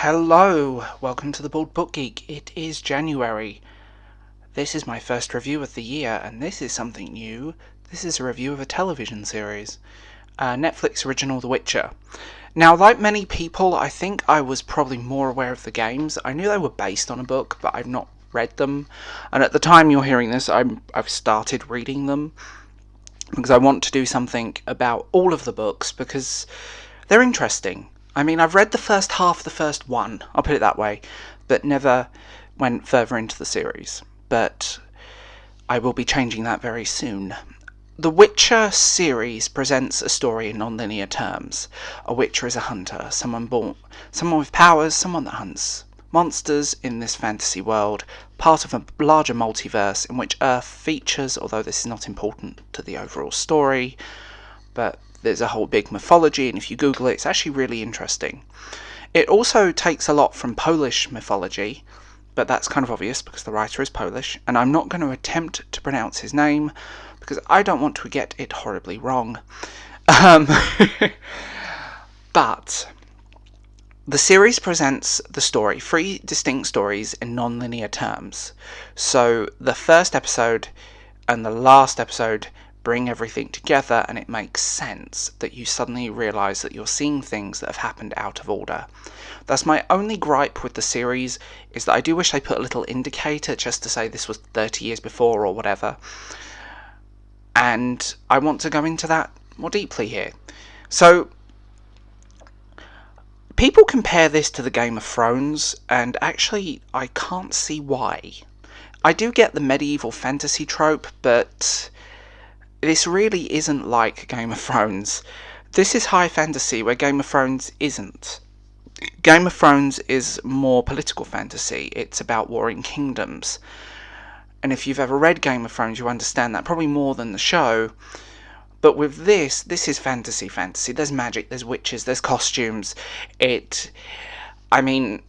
Hello, welcome to the Bald Book Geek. It is January. This is my first review of the year, and this is something new. This is a review of a television series, Netflix original The Witcher. Now, like many people, I think I was probably more aware of the games. I knew they were based on a book, but I've not read them. And at the time you're hearing this, I've started reading them because I want to do something about all of the books because they're interesting. I mean, I've read the first half of the first one, I'll put it that way, but never went further into the series. But I will be changing that very soon. The Witcher series presents a story in non-linear terms. A Witcher is a hunter, someone with powers, someone that hunts monsters in this fantasy world, part of a larger multiverse in which Earth features, although this is not important to the overall story, but there's a whole big mythology, and if you Google it, it's actually really interesting. It also takes a lot from Polish mythology, but that's kind of obvious because the writer is Polish, and I'm not going to attempt to pronounce his name because I don't want to get it horribly wrong. But the series presents the story, 3 distinct stories in non-linear terms. So the first episode and the last episode bring everything together, and it makes sense that you suddenly realise that you're seeing things that have happened out of order. That's my only gripe with the series, is that I do wish they put a little indicator just to say this was 30 years before or whatever. And I want to go into that more deeply here. So, people compare this to the Game of Thrones, and actually I can't see why. I do get the medieval fantasy trope, but this really isn't like Game of Thrones. This is high fantasy where Game of Thrones isn't. Game of Thrones is more political fantasy. It's about warring kingdoms. And if you've ever read Game of Thrones, you understand that probably more than the show. But with this is fantasy. There's magic, there's witches, there's costumes. Some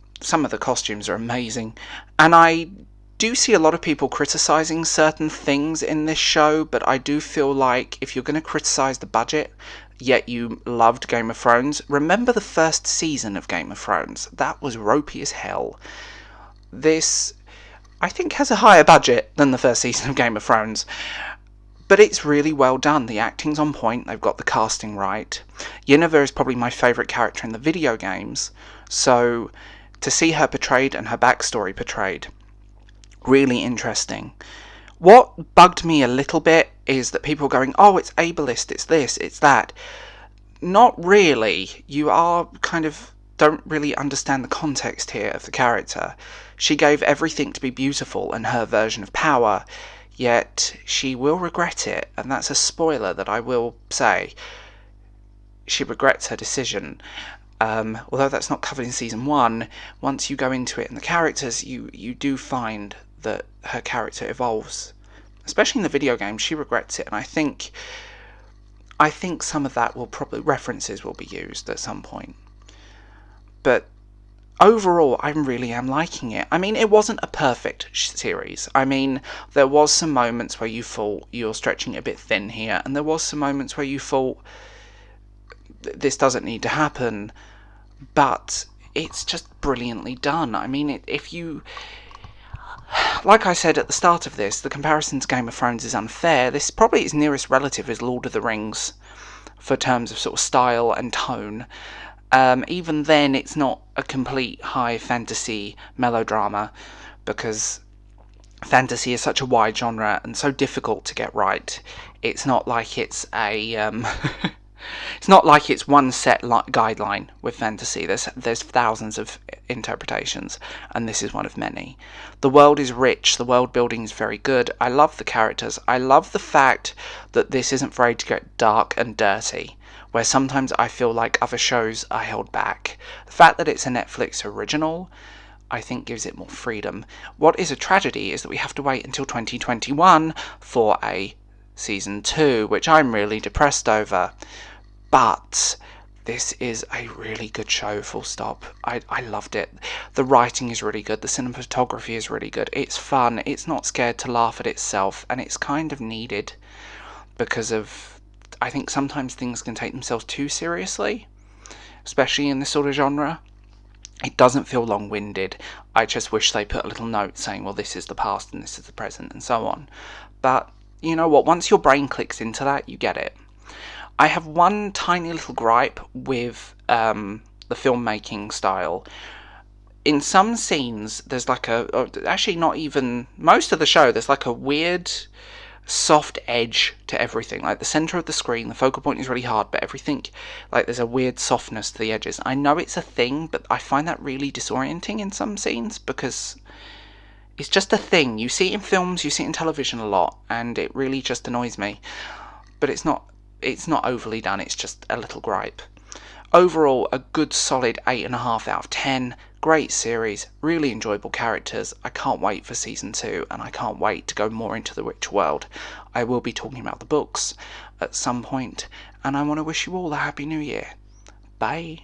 of the costumes are amazing. And I do see a lot of people criticising certain things in this show, but I do feel like if you're going to criticise the budget, yet you loved Game of Thrones, remember the first season of Game of Thrones. That was ropey as hell. This, I think, has a higher budget than the first season of Game of Thrones, but it's really well done. The acting's on point, they've got the casting right. Yennefer is probably my favourite character in the video games, so to see her portrayed and her backstory portrayed, really interesting. What bugged me a little bit is that people are going, oh, it's ableist, it's this, it's that. Not really. You are don't really understand the context here of the character. She gave everything to be beautiful in her version of power, yet she will regret it, and that's a spoiler that I will say. She regrets her decision. Although that's not covered in season 1, once you go into it and the characters, you do find that her character evolves. Especially in the video game, she regrets it, and I think some of that references will be used at some point. But overall, I really am liking it. I mean, it wasn't a perfect series. I mean, there was some moments where you thought you're stretching it a bit thin here, and there was some moments where you thought this doesn't need to happen, but it's just brilliantly done. I mean, like I said at the start of this, the comparison to Game of Thrones is unfair. This probably its nearest relative is Lord of the Rings for terms of sort of style and tone. Even then, it's not a complete high fantasy melodrama because fantasy is such a wide genre and so difficult to get right. It's not like it's it's not like it's one set guideline with fantasy. There's thousands of interpretations, and this is one of many. The world is rich, the world building is very good. I love the characters. I love the fact that this isn't afraid to get dark and dirty, where sometimes I feel like other shows are held back. The fact that it's a Netflix original, I think, gives it more freedom. What is a tragedy is that we have to wait until 2021 for a season 2, which I'm really depressed over. But this is a really good show, full stop. I loved it. The writing is really good. The cinematography is really good. It's fun. It's not scared to laugh at itself. And it's kind of needed because of, I think sometimes things can take themselves too seriously, especially in this sort of genre. It doesn't feel long-winded. I just wish they put a little note saying, well, this is the past and this is the present and so on. But you know what? Once your brain clicks into that, you get it. I have one tiny little gripe with the filmmaking style. In some scenes, there's like actually not even, most of the show, there's like a weird soft edge to everything. Like the center of the screen, the focal point is really hard, but everything, like there's a weird softness to the edges. I know it's a thing, but I find that really disorienting in some scenes because it's just a thing. You see it in films, you see it in television a lot, and it really just annoys me. But it's not overly done, it's just a little gripe. Overall, a good solid 8.5 out of 10. Great series, really enjoyable characters. I can't wait for season 2, and I can't wait to go more into the Witcher world. I will be talking about the books at some point, and I want to wish you all a Happy New Year. Bye.